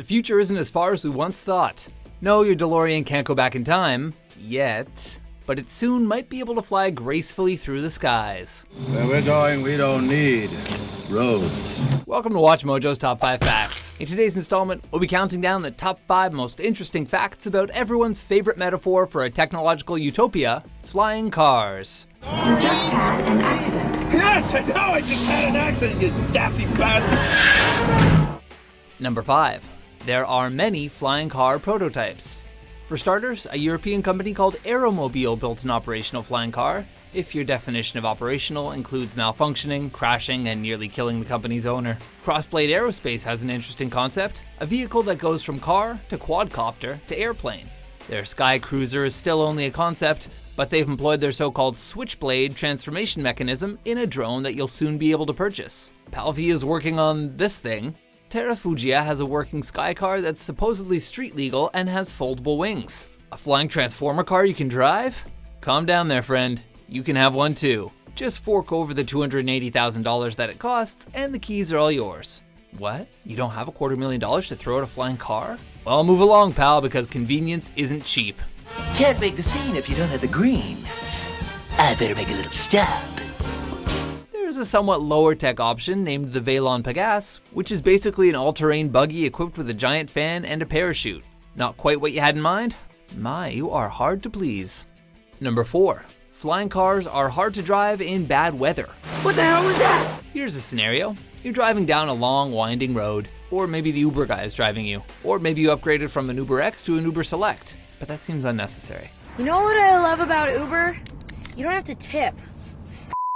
future isn't as far as we once thought. No, your DeLorean can't go back in time, yet, but it soon might be able to fly gracefully through the skies. Where we're going, we don't need roads. Welcome to Watch Mojo's Top 5 Facts. In today's installment, we'll be counting down the top 5 most interesting facts about everyone's favorite metaphor for a technological utopia, flying cars. You just had an accident. Yes, I know, I just had an accident, you daffy bastard. Number 5. There are many flying car prototypes. For starters, a European company called Aeromobile built an operational flying car, if your definition of operational includes malfunctioning, crashing, and nearly killing the company's owner. Crossblade Aerospace has an interesting concept, a vehicle that goes from car to quadcopter to airplane. Their Sky Cruiser is still only a concept, but they've employed their so-called switchblade transformation mechanism in a drone that you'll soon be able to purchase. Palvi is working on this thing. Terrafugia has a working sky car that's supposedly street legal and has foldable wings. A flying transformer car you can drive? Calm down there, friend. You can have one too. Just fork over the $280,000 that it costs and the keys are all yours. What? You don't have $250,000 to throw at a flying car? Well, move along, pal, because convenience isn't cheap. Can't make the scene if you don't have the green. I better make a little stop. There's a somewhat lower tech option named the Velon Pegasus, which is basically an all-terrain buggy equipped with a giant fan and a parachute. Not quite what you had in mind? My, you are hard to please. Number 4. Flying cars are hard to drive in bad weather. What the hell was that? Here's a scenario. You're driving down a long, winding road, or maybe the Uber guy is driving you, or maybe you upgraded from an Uber X to an Uber Select, but that seems unnecessary. You know what I love about Uber? You don't have to tip.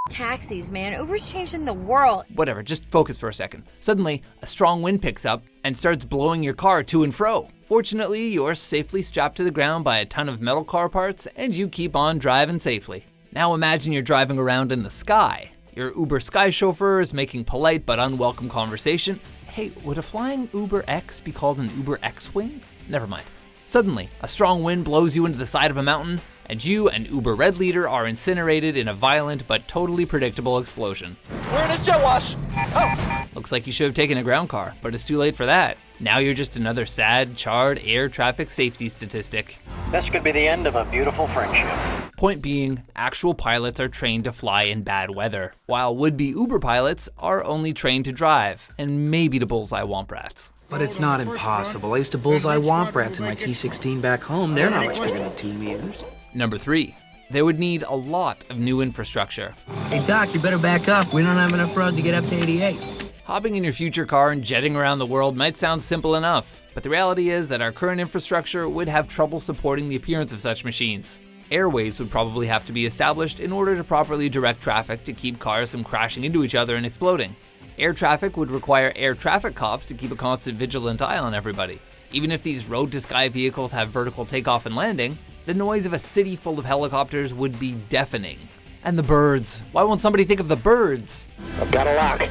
Taxis, man. Uber's changing the world. Whatever, just focus for a second. Suddenly, a strong wind picks up and starts blowing your car to and fro. Fortunately, you're safely strapped to the ground by a ton of metal car parts and you keep on driving safely. Now imagine you're driving around in the sky. Your Uber Sky chauffeur is making polite but unwelcome conversation. Hey, would a flying Uber X be called an Uber X-Wing? Never mind. Suddenly, a strong wind blows you into the side of a mountain, and you and Uber Red Leader are incinerated in a violent but totally predictable explosion. Where does Joe wash? Oh. Looks like you should have taken a ground car, but it's too late for that. Now you're just another sad, charred air traffic safety statistic. This could be the end of a beautiful friendship. Point being, actual pilots are trained to fly in bad weather, while would-be Uber pilots are only trained to drive, and maybe to bullseye womp rats. But it's not impossible. I used to bullseye womp rats in my T16 back home. They're not much bigger than 2 meters. Number 3. They would need a lot of new infrastructure. Hey, Doc, you better back up. We don't have enough road to get up to 88. Hopping in your future car and jetting around the world might sound simple enough, but the reality is that our current infrastructure would have trouble supporting the appearance of such machines. Airways would probably have to be established in order to properly direct traffic to keep cars from crashing into each other and exploding. Air traffic would require air traffic cops to keep a constant vigilant eye on everybody. Even if these road-to-sky vehicles have vertical takeoff and landing, the noise of a city full of helicopters would be deafening. And the birds. Why won't somebody think of the birds? I've got a lock.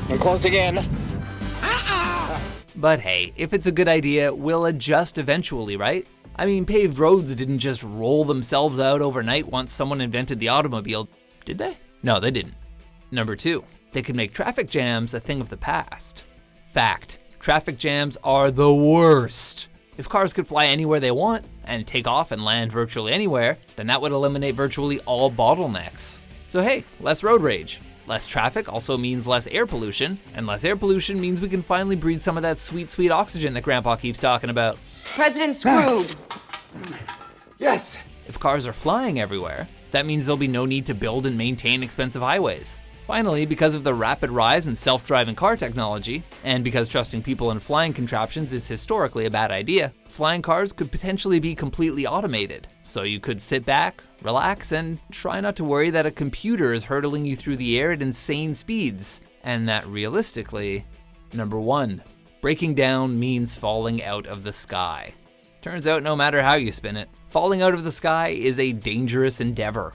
And close again. But hey, if it's a good idea, we'll adjust eventually, right? I mean, paved roads didn't just roll themselves out overnight once someone invented the automobile, did they? No, they didn't. Number 2, they could make traffic jams a thing of the past. Fact, traffic jams are the worst. If cars could fly anywhere they want and take off and land virtually anywhere, then that would eliminate virtually all bottlenecks. So hey, less road rage. Less traffic also means less air pollution, and less air pollution means we can finally breathe some of that sweet, sweet oxygen that Grandpa keeps talking about. President screwed. Yes! If cars are flying everywhere, that means there'll be no need to build and maintain expensive highways. Finally, because of the rapid rise in self-driving car technology, and because trusting people in flying contraptions is historically a bad idea, flying cars could potentially be completely automated. So you could sit back, relax, and try not to worry that a computer is hurtling you through the air at insane speeds, and that realistically, number 1, breaking down means falling out of the sky. Turns out no matter how you spin it, falling out of the sky is a dangerous endeavor.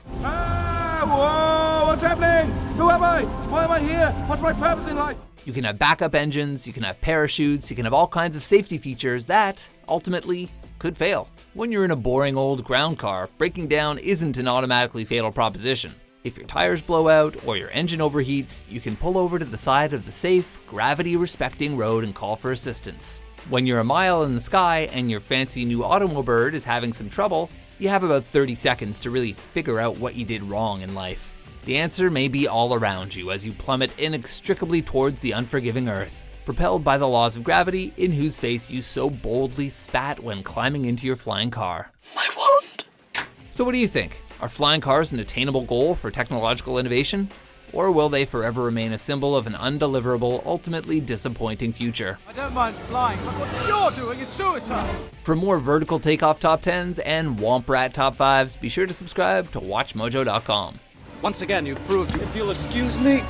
Whoa, what's happening? Who am I? Why am I here? What's my purpose in life? You can have backup engines, you can have parachutes, you can have all kinds of safety features that, ultimately, could fail. When you're in a boring old ground car, breaking down isn't an automatically fatal proposition. If your tires blow out or your engine overheats, you can pull over to the side of the safe, gravity-respecting road and call for assistance. When you're a mile in the sky and your fancy new automobird is having some trouble, you have about 30 seconds to really figure out what you did wrong in life. The answer may be all around you as you plummet inextricably towards the unforgiving Earth, propelled by the laws of gravity in whose face you so boldly spat when climbing into your flying car. My wand. So what do you think? Are flying cars an attainable goal for technological innovation? Or will they forever remain a symbol of an undeliverable, ultimately disappointing future? I don't mind flying, but what you're doing is suicide. For more vertical takeoff top 10s and Womp Rat top 5s, be sure to subscribe to WatchMojo.com. Once again, you've proved If you'll excuse me,